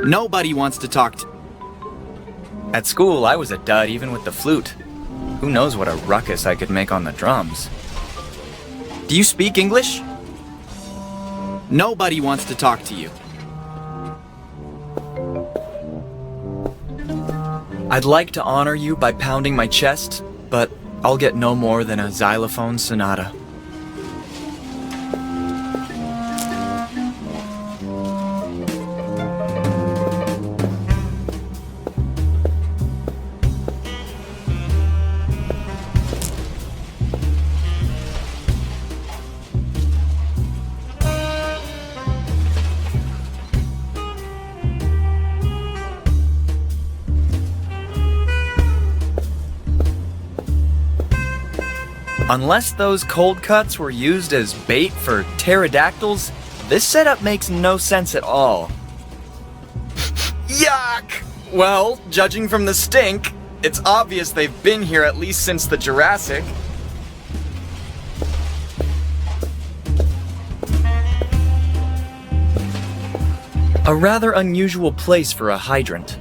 Nobody wants to talk to... At school, I was a dud even with the flute. Who knows what a ruckus I could make on the drums. Do you speak English? Nobody wants to talk to you. I'd like to honor you by pounding my chest, but I'll get no more than a xylophone sonata. Unless those cold cuts were used as bait for pterodactyls, this setup makes no sense at all. Yuck! Well, judging from the stink, it's obvious they've been here at least since the Jurassic. A rather unusual place for a hydrant.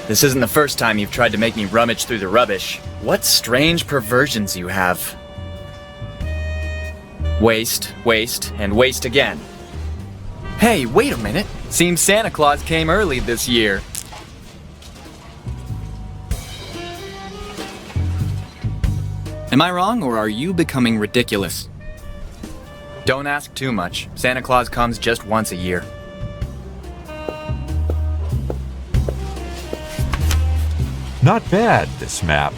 This isn't the first time you've tried to make me rummage through the rubbish. What strange perversions you have. Waste, waste, and waste again. Hey, wait a minute. Seems Santa Claus came early this year. Am I wrong, or are you becoming ridiculous? Don't ask too much. Santa Claus comes just once a year. Not bad, this map.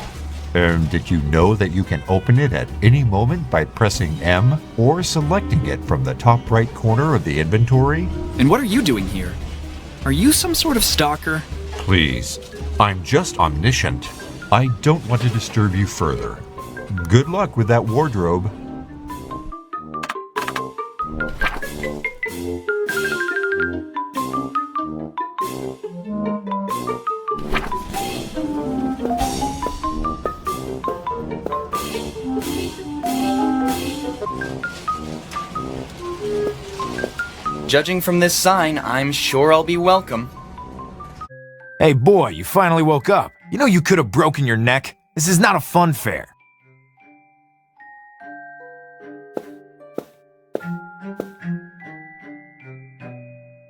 Did you know that you can open it at any moment by pressing M or selecting it from the top right corner of the inventory? And what are you doing here? Are you some sort of stalker? Please, I'm just omniscient. I don't want to disturb you further. Good luck with that wardrobe. Judging from this sign, I'm sure I'll be welcome. Hey boy, you finally woke up. You know you could have broken your neck. This is not a fun fair.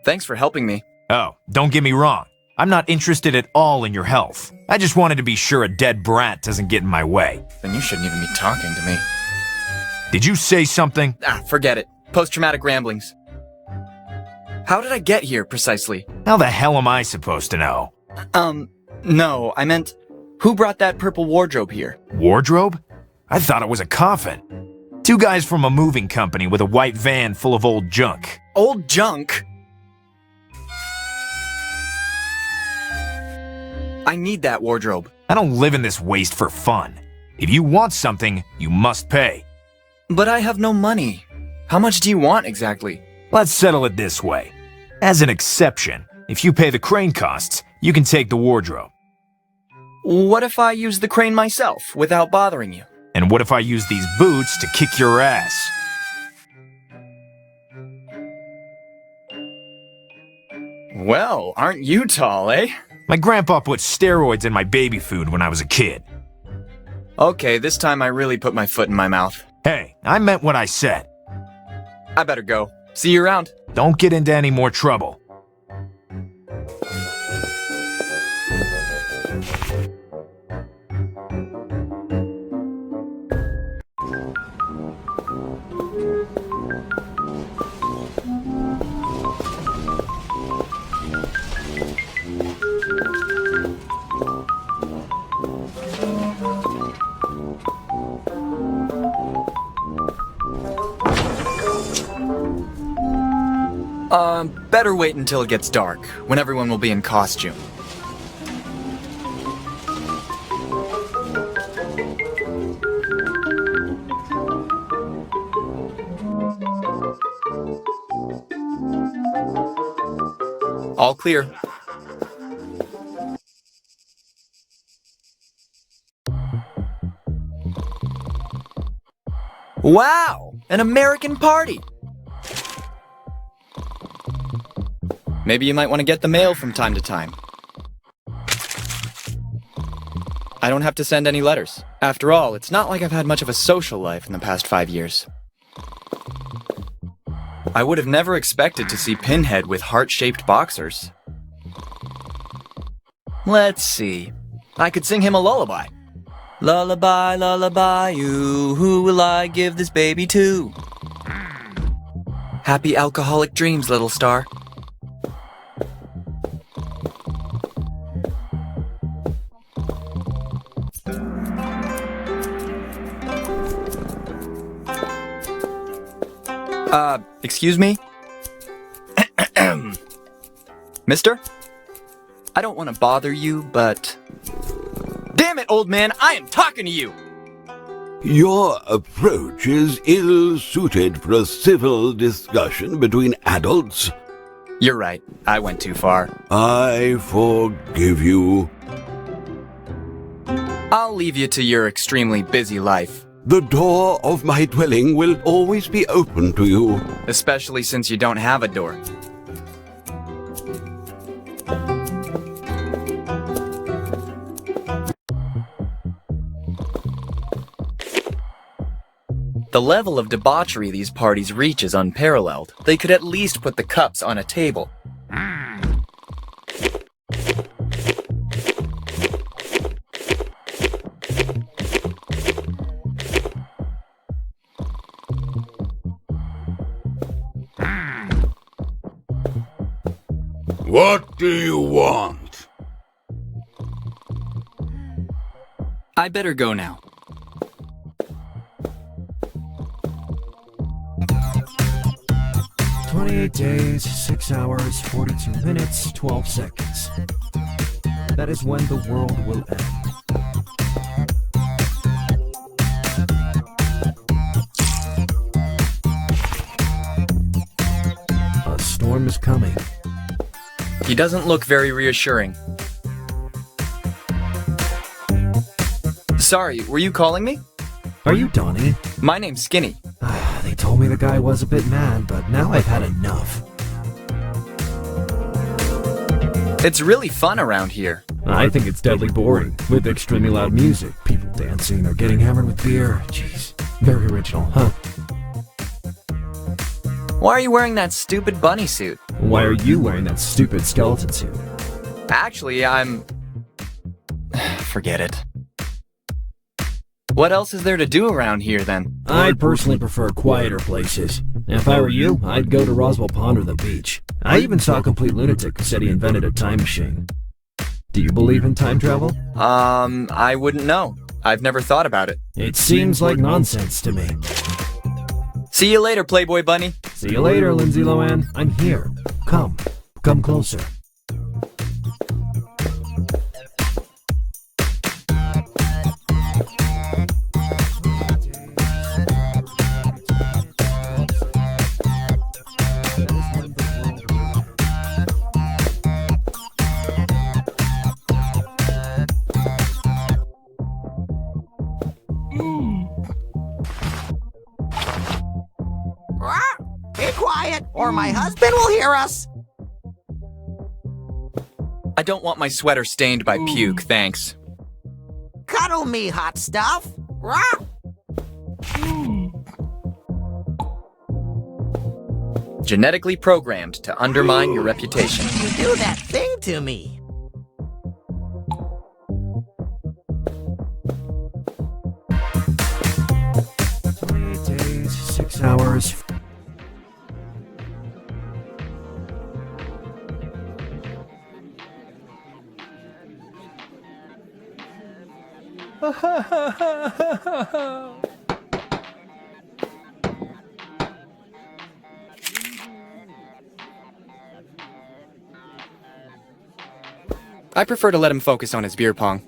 Thanks for helping me. Oh, don't get me wrong. I'm not interested at all in your health. I just wanted to be sure a dead brat doesn't get in my way. Then you shouldn't even be talking to me. Did you say something? Forget it. Post-traumatic ramblings. How did I get here, precisely? How the hell am I supposed to know? No, I meant, who brought that purple wardrobe here? Wardrobe? I thought it was a coffin. Two guys from a moving company with a white van full of old junk. Old junk? I need that wardrobe. I don't live in this waste for fun. If you want something, you must pay. But I have no money. How much do you want exactly? Let's settle it this way. As an exception, if you pay the crane costs, you can take the wardrobe. What if I use the crane myself, without bothering you? And what if I use these boots to kick your ass? Well, aren't you tall, eh? My grandpa put steroids in my baby food when I was a kid. Okay, this time I really put my foot in my mouth. Hey, I meant what I said. I better go. See you around. Don't get into any more trouble. Better wait until it gets dark, when everyone will be in costume. All clear. Wow! An American party! Maybe you might want to get the mail from time to time. I don't have to send any letters. After all, it's not like I've had much of a social life in the past 5 years. I would have never expected to see Pinhead with heart-shaped boxers. Let's see. I could sing him a lullaby. Lullaby, lullaby, you, who will I give this baby to? Happy alcoholic dreams, little star. Excuse me? Mister? I don't want to bother you, but... Damn it, old man, I am talking to you! Your approach is ill-suited for a civil discussion between adults. You're right. I went too far. I forgive you. I'll leave you to your extremely busy life. The door of my dwelling will always be open to you. Especially since you don't have a door. The level of debauchery these parties reach is unparalleled. They could at least put the cups on a table. What do you want? I better go now. Days, 6 hours, 42 minutes, 12 seconds. That is when the world will end. A storm is coming. He doesn't look very reassuring. Sorry, were you calling me? Are you Donnie? My name's Skinny. They told me the guy was a bit mad, but now I've had enough. It's really fun around here. I think it's deadly boring, with extremely loud music, people dancing or getting hammered with beer. Jeez, very original, huh? Why are you wearing that stupid bunny suit? Why are you wearing that stupid skeleton suit? Actually, Forget it. What else is there to do around here, then? I personally prefer quieter places. If I were you, I'd go to Roswell Pond or the beach. I even saw a complete lunatic who said he invented a time machine. Do you believe in time travel? I wouldn't know. I've never thought about it. It seems like nonsense to me. See you later, Playboy Bunny. See you later, Lindsay Lohan. I'm here. Come closer. Be quiet, or my husband will hear us. I don't want my sweater stained by puke, thanks. Cuddle me, hot stuff. Rah! Genetically programmed to undermine your reputation. You do that thing to me. Days, 6 hours. I prefer to let him focus on his beer pong.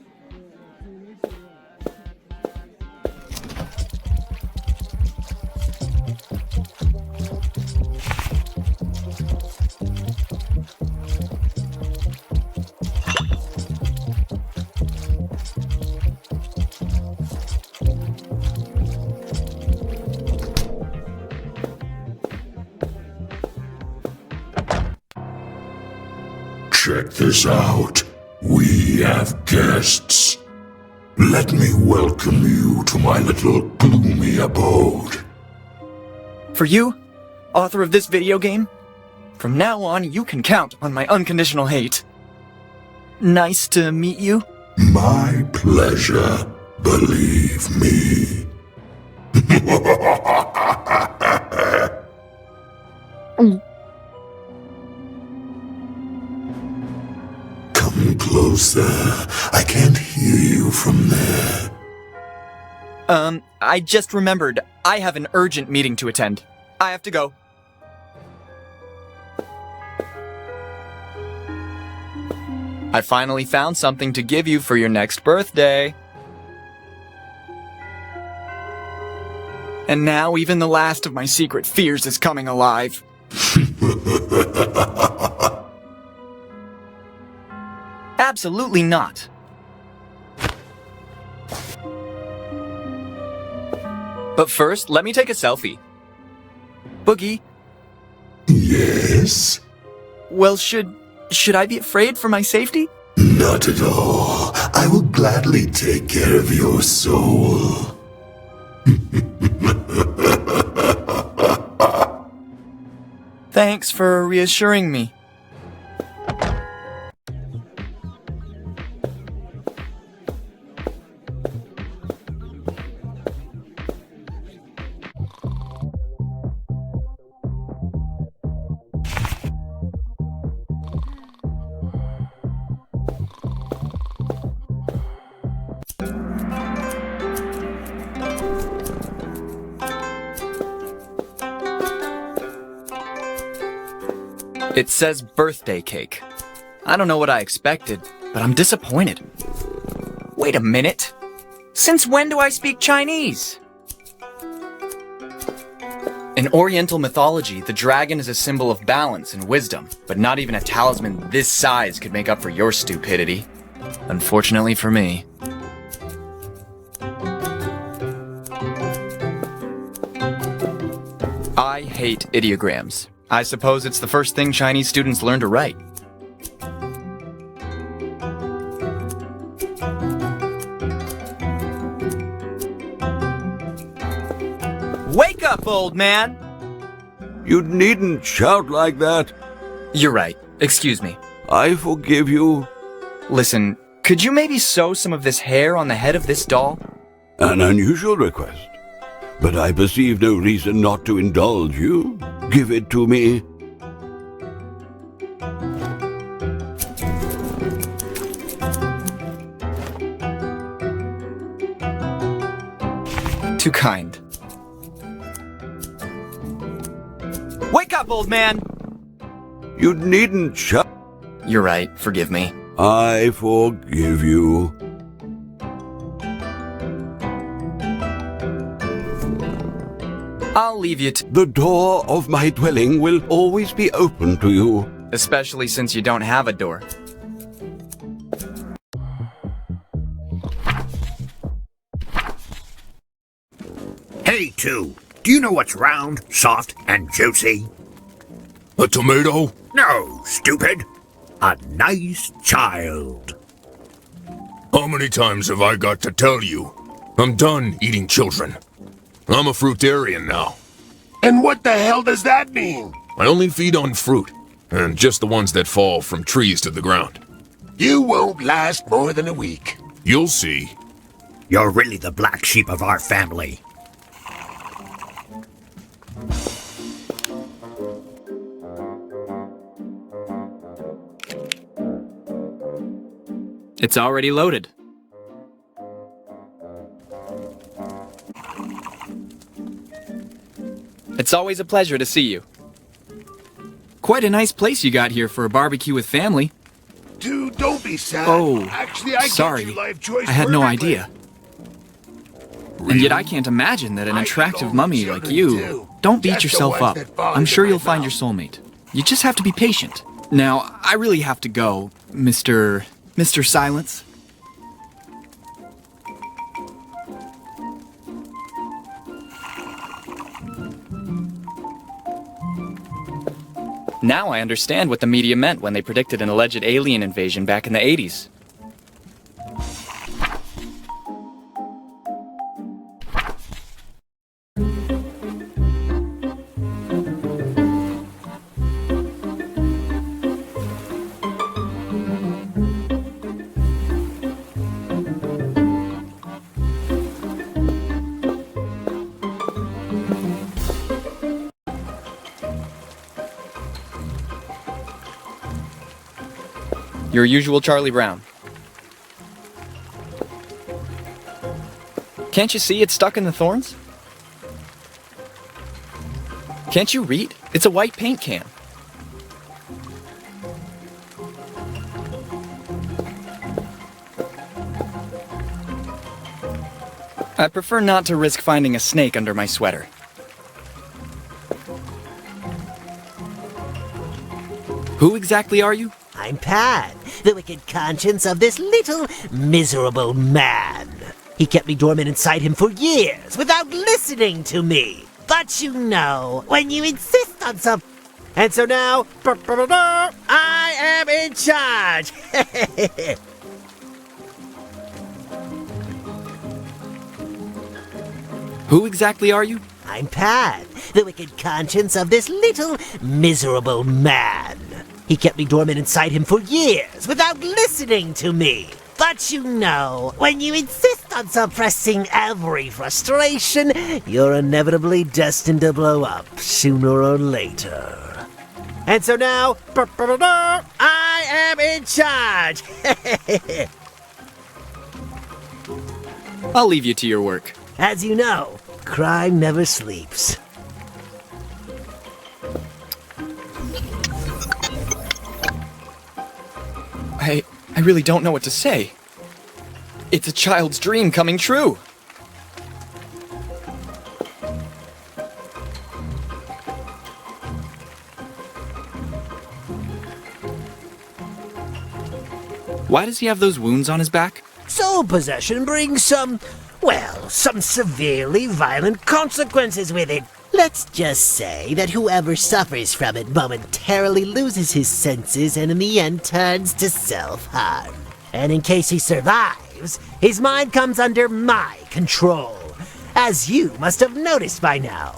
Check this out. We have guests. Let me welcome you to my little gloomy abode. For you, author of this video game, from now on you can count on my unconditional hate. Nice to meet you. My pleasure, believe me. Come closer. I can't hear you from there. I just remembered I have an urgent meeting to attend. I have to go. I finally found something to give you for your next birthday. And now even the last of my secret fears is coming alive. Absolutely not. But first, let me take a selfie. Boogie. Yes? Well, should I be afraid for my safety? Not at all. I will gladly take care of your soul. Thanks for reassuring me. It says birthday cake. I don't know what I expected, but I'm disappointed. Wait a minute. Since when do I speak Chinese? In Oriental mythology, the dragon is a symbol of balance and wisdom, but not even a talisman this size could make up for your stupidity. Unfortunately for me. I hate ideograms. I suppose it's the first thing Chinese students learn to write. Wake up, old man! You needn't shout like that. You're right. Excuse me. I forgive you. Listen, could you maybe sew some of this hair on the head of this doll? An unusual request. But I perceive no reason not to indulge you. Give it to me. Too kind. Wake up, old man! You needn't shout. You're right. Forgive me. I forgive you. I'll leave you to... The door of my dwelling will always be open to you. Especially since you don't have a door. Hey, two. Do you know what's round, soft, and juicy? A tomato? No, stupid. A nice child. How many times have I got to tell you? I'm done eating children. I'm a fruitarian now. And what the hell does that mean? I only feed on fruit, and just the ones that fall from trees to the ground. You won't last more than a week. You'll see. You're really the black sheep of our family. It's already loaded. It's always a pleasure to see you. Quite a nice place you got here for a barbecue with family. Dude, don't be sad. Oh, actually, I sorry. get you life choice I had no perfectly. idea. And yet I can't imagine that an attractive mummy like you... too. Don't beat Just the yourself ones up. that fall I'm into sure my you'll find your mouth. soulmate. You just have to be patient. Now, I really have to go, Mr. Silence. Now I understand what the media meant when they predicted an alleged alien invasion back in the 80s. Your usual Charlie Brown. Can't you see it's stuck in the thorns? Can't you read? It's a white paint can. I prefer not to risk finding a snake under my sweater. Who exactly are you? I'm Pat, the wicked conscience of this little miserable man. He kept me dormant inside him for years without listening to me. But you know, when you insist on something... And so now, I am in charge. Who exactly are you? I'm Pat, the wicked conscience of this little miserable man. He kept me dormant inside him for years without listening to me. But you know, when you insist on suppressing every frustration, you're inevitably destined to blow up sooner or later. And so now, I am in charge. I'll leave you to your work. As you know, crime never sleeps. I really don't know what to say. It's a child's dream coming true. Why does he have those wounds on his back? Soul possession brings some severely violent consequences with it. Let's just say that whoever suffers from it momentarily loses his senses and in the end turns to self-harm. And in case he survives, his mind comes under my control, as you must have noticed by now.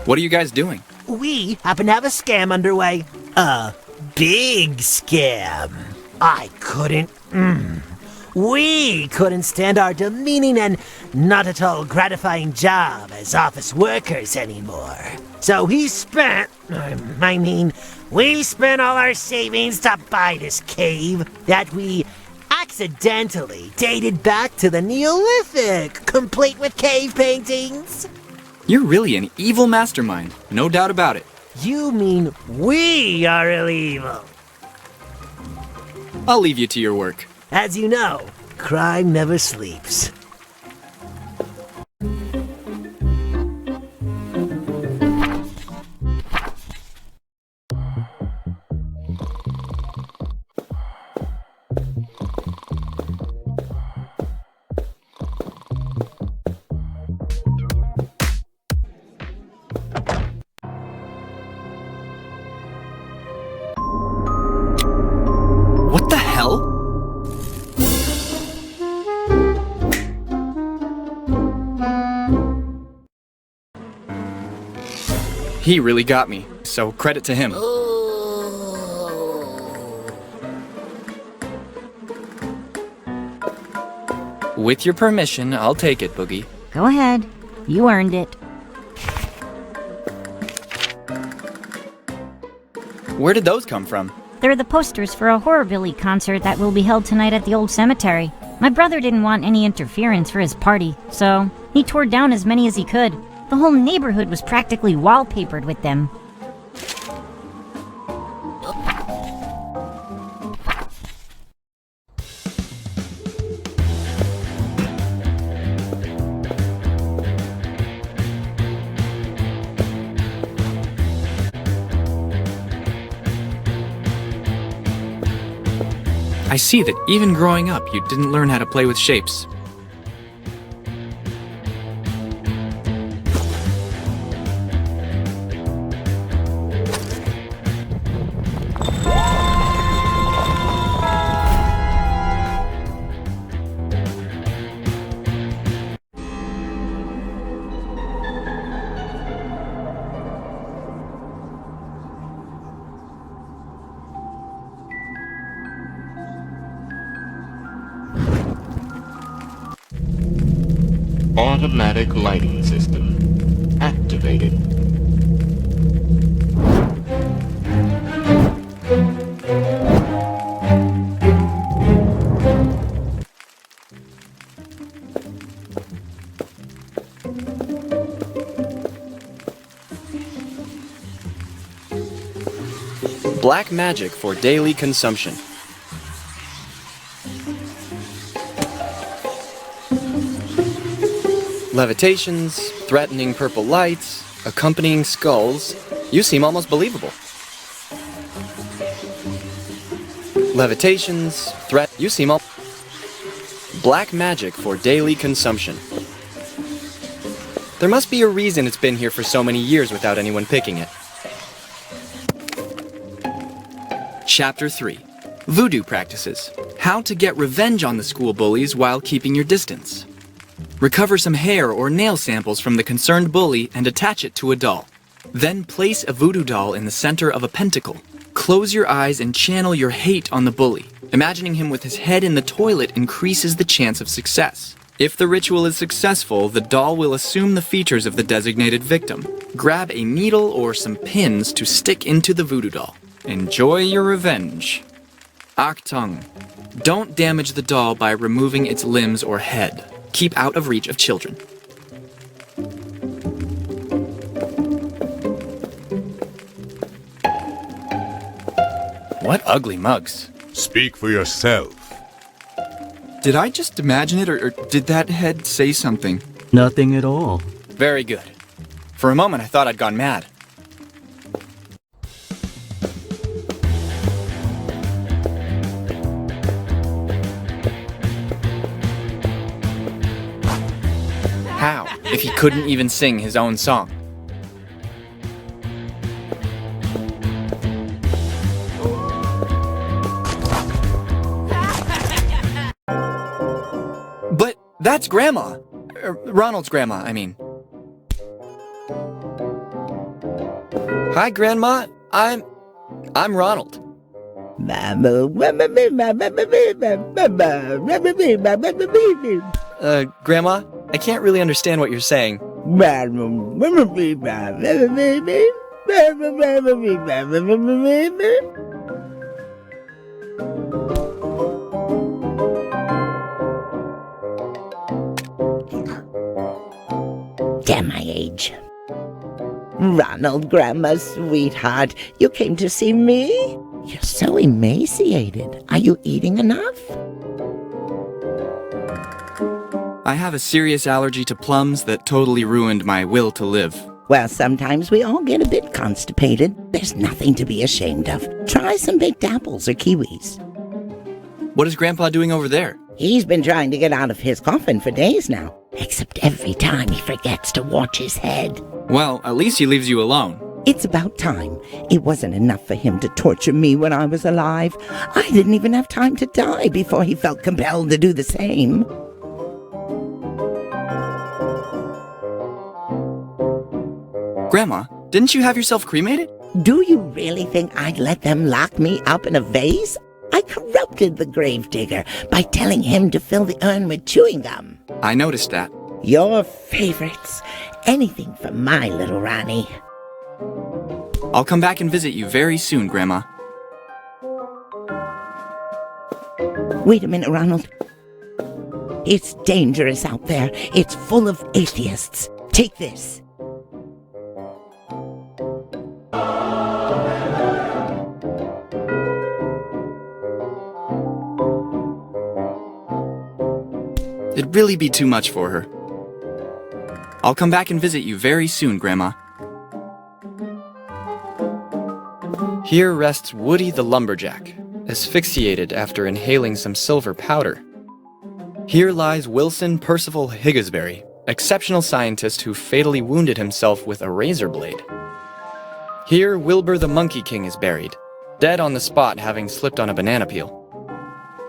What are you guys doing? We happen to have a scam underway. A big scam. We couldn't stand our demeaning and not at all gratifying job as office workers anymore. So we spent all our savings to buy this cave that we accidentally dated back to the Neolithic, complete with cave paintings. You're really an evil mastermind, no doubt about it. You mean we are really evil? I'll leave you to your work. As you know, crime never sleeps. What the hell? He really got me, so credit to him. With your permission, I'll take it, Boogie. Go ahead. You earned it. Where did those come from? They're the posters for a horrorbilly concert that will be held tonight at the old cemetery. My brother didn't want any interference for his party, so he tore down as many as he could. The whole neighborhood was practically wallpapered with them. I see that even growing up, you didn't learn how to play with shapes. Automatic lighting system activated. Black magic for daily consumption. Levitations, threatening purple lights, accompanying skulls. You seem almost believable. Levitations, you seem all... Black magic for daily consumption. There must be a reason it's been here for so many years without anyone picking it. Chapter 3. Voodoo Practices. How to get revenge on the school bullies while keeping your distance. Recover some hair or nail samples from the concerned bully and attach it to a doll. Then place a voodoo doll in the center of a pentacle. Close your eyes and channel your hate on the bully. Imagining him with his head in the toilet increases the chance of success. If the ritual is successful, the doll will assume the features of the designated victim. Grab a needle or some pins to stick into the voodoo doll. Enjoy your revenge. Aktung. Don't damage the doll by removing its limbs or head. Keep out of reach of children. What ugly mugs. Speak for yourself. Did I just imagine it, or did that head say something? Nothing at all. Very good. For a moment, I thought I'd gone mad. How, if he couldn't even sing his own song? But that's Grandma. Ronald's grandma, I mean. Hi, Grandma. I'm Ronald. Grandma, I can't really understand what you're saying. Damn my age. Ronald, Grandma's sweetheart, you came to see me? You're so emaciated. Are you eating enough? I have a serious allergy to plums that totally ruined my will to live. Well, sometimes we all get a bit constipated. There's nothing to be ashamed of. Try some baked apples or kiwis. What is Grandpa doing over there? He's been trying to get out of his coffin for days now. Except every time he forgets to watch his head. Well, at least he leaves you alone. It's about time. It wasn't enough for him to torture me when I was alive. I didn't even have time to die before he felt compelled to do the same. Grandma, didn't you have yourself cremated? Do you really think I'd let them lock me up in a vase? I corrupted the gravedigger by telling him to fill the urn with chewing gum. I noticed that. Your favorites. Anything for my little Ronnie. I'll come back and visit you very soon, Grandma. Wait a minute, Ronald. It's dangerous out there. It's full of atheists. Take this. It'd really be too much for her. I'll come back and visit you very soon, Grandma. Here rests Woody the lumberjack, asphyxiated after inhaling some silver powder. Here lies Wilson Percival Higgsbury, exceptional scientist who fatally wounded himself with a razor blade. Here Wilbur the Monkey King is buried, dead on the spot having slipped on a banana peel.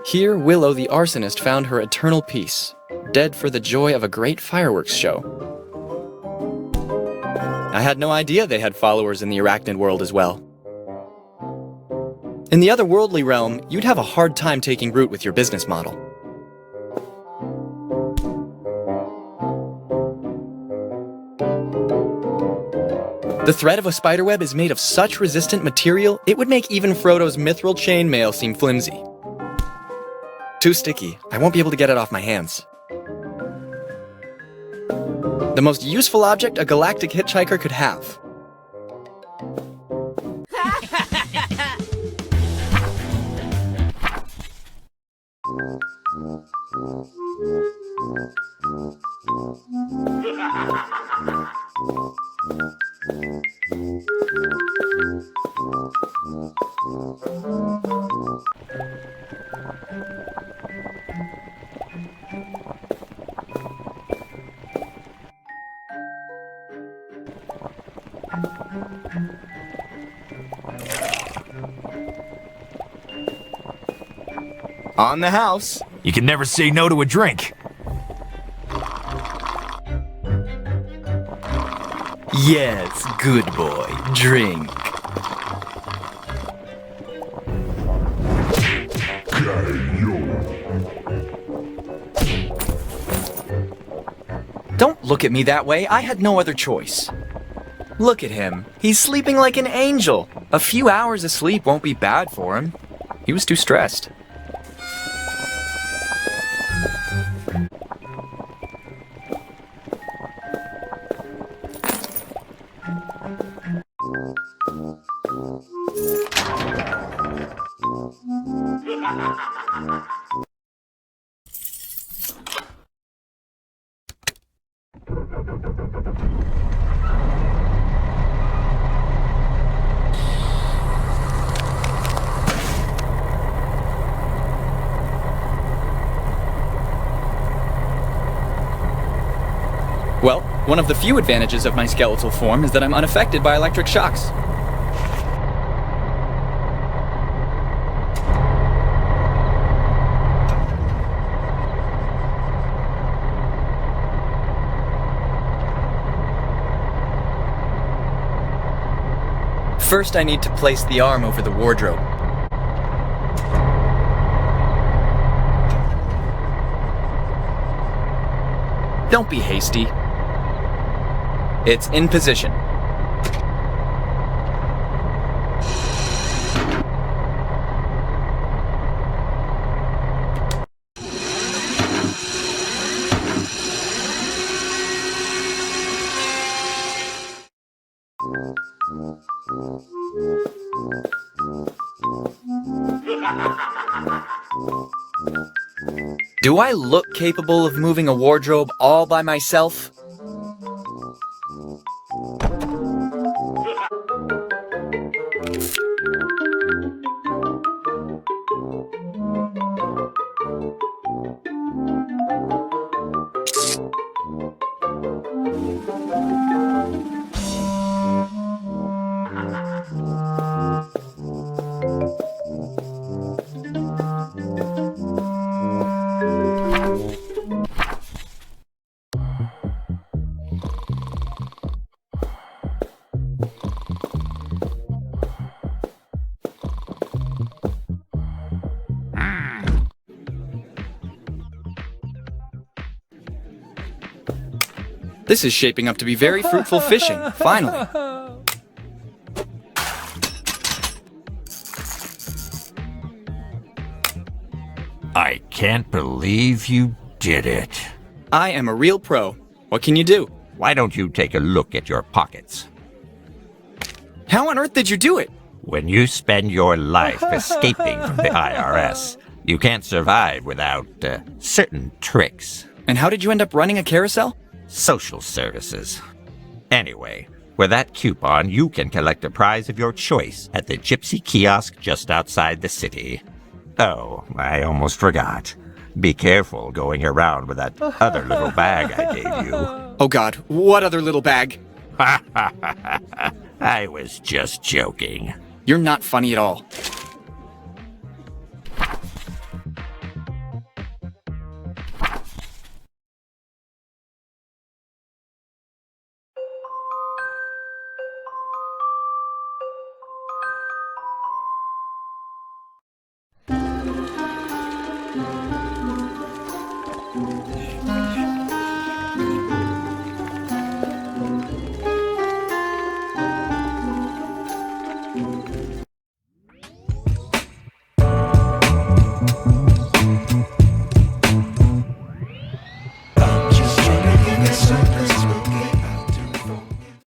Here Willow the arsonist found her eternal peace, dead for the joy of a great fireworks show. I had no idea they had followers in the arachnid world as well. In the otherworldly realm, you'd have a hard time taking root with your business model. The thread of a spiderweb is made of such resistant material, it would make even Frodo's mithril chainmail seem flimsy. Too sticky. I won't be able to get it off my hands. The most useful object a galactic hitchhiker could have. On the house. You can never say no to a drink. Yes, good boy. Drink. Don't look at me that way. I had no other choice. Look at him. He's sleeping like an angel. A few hours of sleep won't be bad for him. He was too stressed. Well, one of the few advantages of my skeletal form is that I'm unaffected by electric shocks. First, I need to place the arm over the wardrobe. Don't be hasty. It's in position. Do I look capable of moving a wardrobe all by myself? This is shaping up to be very fruitful fishing, finally. I can't believe you did it. I am a real pro. What can you do? Why don't you take a look at your pockets? How on earth did you do it? When you spend your life escaping from the IRS, you can't survive without certain tricks. And how did you end up running a carousel? Social services. Anyway, with that coupon, you can collect a prize of your choice at the Gypsy kiosk just outside the city. Oh, I almost forgot. Be careful going around with that other little bag I gave you. Oh God, what other little bag? I was just joking. You're not funny at all.